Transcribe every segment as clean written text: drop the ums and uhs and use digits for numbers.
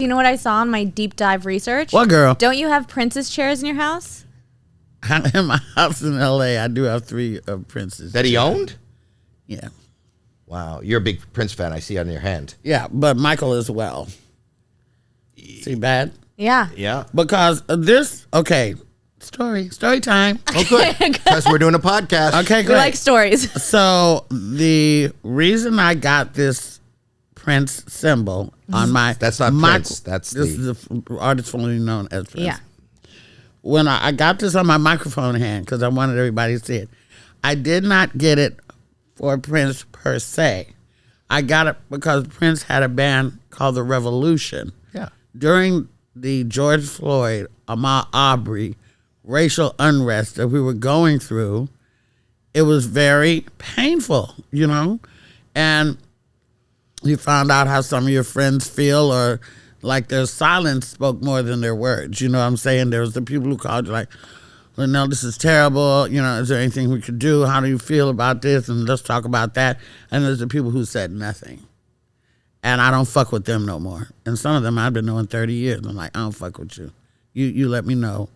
You know what I saw in my deep dive research? What, girl? Don't you have Princess chairs in your house? In my house in L.A., I do have 3 Prince's. That he owned? Yeah. Wow. You're a big Prince fan. I see on your hand. Yeah, but Michael as well. See bad? Yeah. Yeah. Because this, okay, story time. Oh, good. Because we're doing a podcast. Okay, We great. like stories. So the reason I got this Prince symbol on my... That's not Prince. That's this is the artist formerly known as Prince. Yeah. When I got this on my microphone hand, because I wanted everybody to see it, I did not get it for Prince per se. I got it because Prince had a band called The Revolution. Yeah. During the George Floyd, Ahmaud Arbery racial unrest that we were going through, it was very painful, you know? And you found out how some of your friends feel, or like their silence spoke more than their words. You know what I'm saying? There was the people who called you like, Luenell, this is terrible. You know, is there anything we could do? How do you feel about this? And let's talk about that. And there's the people who said nothing. And I don't fuck with them no more. And some of them I've been knowing 30 years. I'm like, I don't fuck with you. You let me know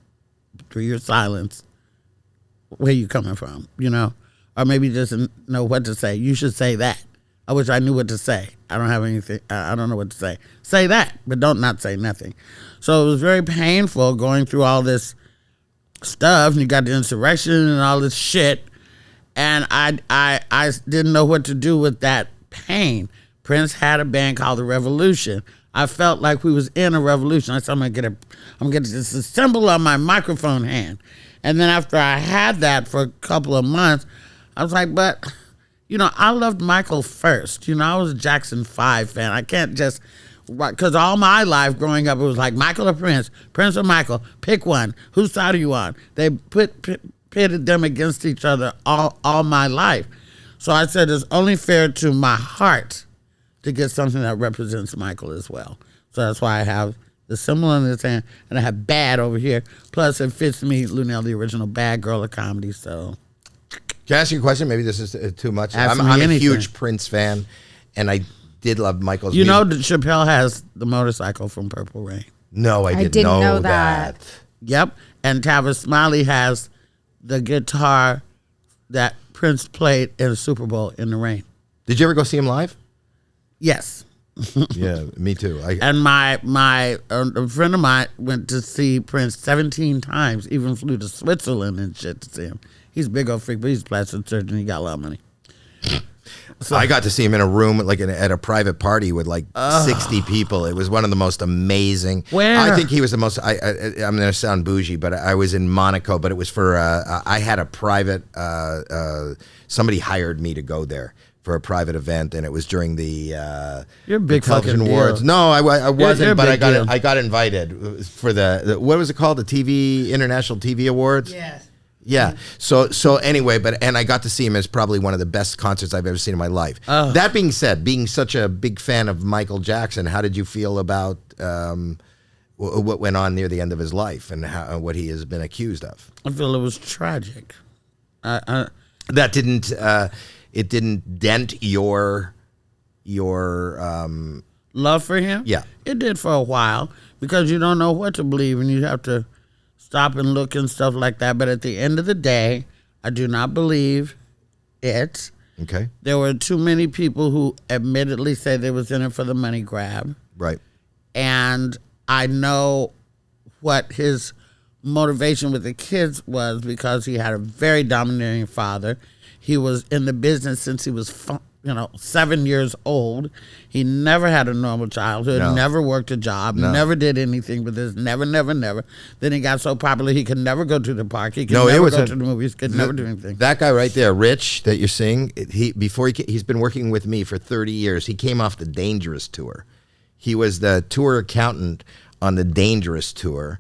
through your silence where you coming from, you know? Or maybe just know what to say. You should say that. I wish I knew what to say. I don't have anything. I don't know what to say. Say that, but don't not say nothing. So it was very painful going through all this stuff. And you got the insurrection and all this shit. And I didn't know what to do with that pain. Prince had a band called The Revolution. I felt like we was in a revolution. I said, I'm gonna get this symbol on my microphone hand. And then after I had that for a couple of months, I was like, but, you know, I loved Michael first. You know, I was a Jackson 5 fan. I can't just, because all my life growing up, it was like Michael or Prince, Prince or Michael, pick one. Whose side are you on? They pitted them against each other all my life. So I said, it's only fair to my heart to get something that represents Michael as well. So that's why I have the symbol in this hand, and I have bad over here. Plus, it fits me, Luenell, the original bad girl of comedy, so. Can I ask you a question? Maybe this is too much. Ask I'm me a anything. huge Prince fan, and I did love Michael's You music. know that Chappelle has the motorcycle from Purple Rain. No, I didn't didn't know know that. Yep, and Tavis Smiley has the guitar that Prince played in the Super Bowl in the rain. Did you ever go see him live? Yes. Yeah, me too. And a friend of mine went to see Prince 17 times, even flew to Switzerland and shit to see him. He's a big old freak, but he's a plastic surgeon. He got a lot of money. So I got to see him in a room, like at a private party with like 60 people. It was one of the most amazing. Where? I think he was the most. I'm going to sound bougie, but I was in Monaco. But it was for. I had a private. Somebody hired me to go there for a private event, and it was during the. You're a big television fucking awards. deal. No, I wasn't, you're a but big deal. I got invited for the what was it called? The TV International TV Awards. Yes. Yeah. So anyway, and I got to see him as probably one of the best concerts I've ever seen in my life. Oh. That being said, being such a big fan of Michael Jackson, how did you feel about what went on near the end of his life and what he has been accused of? I feel it was tragic. That didn't it didn't dent your Love for him? Yeah. It did for a while, because you don't know what to believe and you have to stop and look and stuff like that. But at the end of the day, I do not believe it. Okay. There were too many people who admittedly said they was in it for the money grab. Right. And I know what his motivation with the kids was, because he had a very domineering father. He was in the business since he was 7 years old. He never had a normal childhood, No. never worked a job, No. never did anything with this, never. Then he got so popular he could never go to the park, he could No, it never was go a- to the movies, could never do anything. That guy right there, Rich, that you're seeing, he's been working with me for 30 years. He came off the Dangerous tour. He was the tour accountant on the Dangerous tour,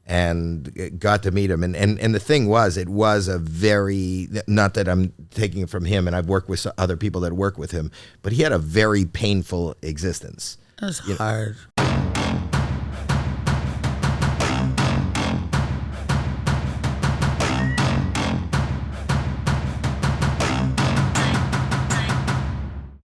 and got to meet him. And the thing was, it was a very, not that I'm taking it from him, and I've worked with other people that work with him, but he had a very painful existence. That's hard.